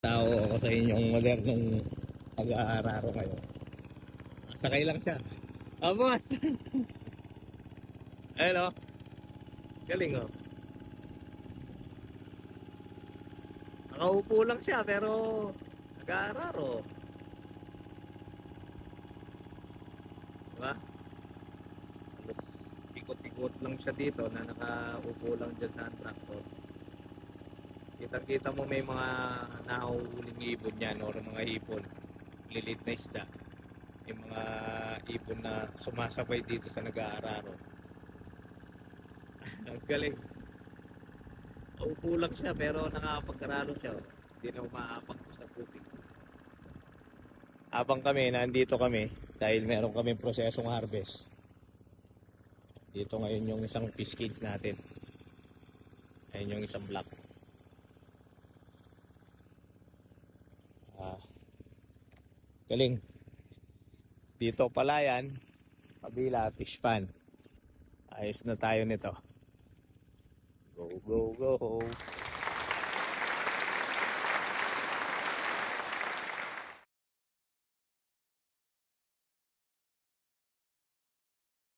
Tao ako sa inyong modernong pag-aararo ngayon. Sakay lang siya. Boss! Ayun o. Galing o. Nakaupo lang siya pero nag-aararo. Diba? Tapos ikot-ikot lang siya dito na nakaupo lang dyan sa tractor. Kita-kita mo may mga nahuhuling ibon yan o mga hipon. Lilit na isda. Yung mga ibon na sumasabay dito sa nag-aararo. Ang galing. Upo lang siya pero nakakapagkaralo siya. Hindi na umaapang sa putik. Habang kami, nandito kami dahil meron kaming prosesong harvest. Dito ngayon yung isang fish cage natin. Ayun yung isang block. Galing. Dito palayan, kabila fish pan. Ayos na tayo nito. Go, go, go.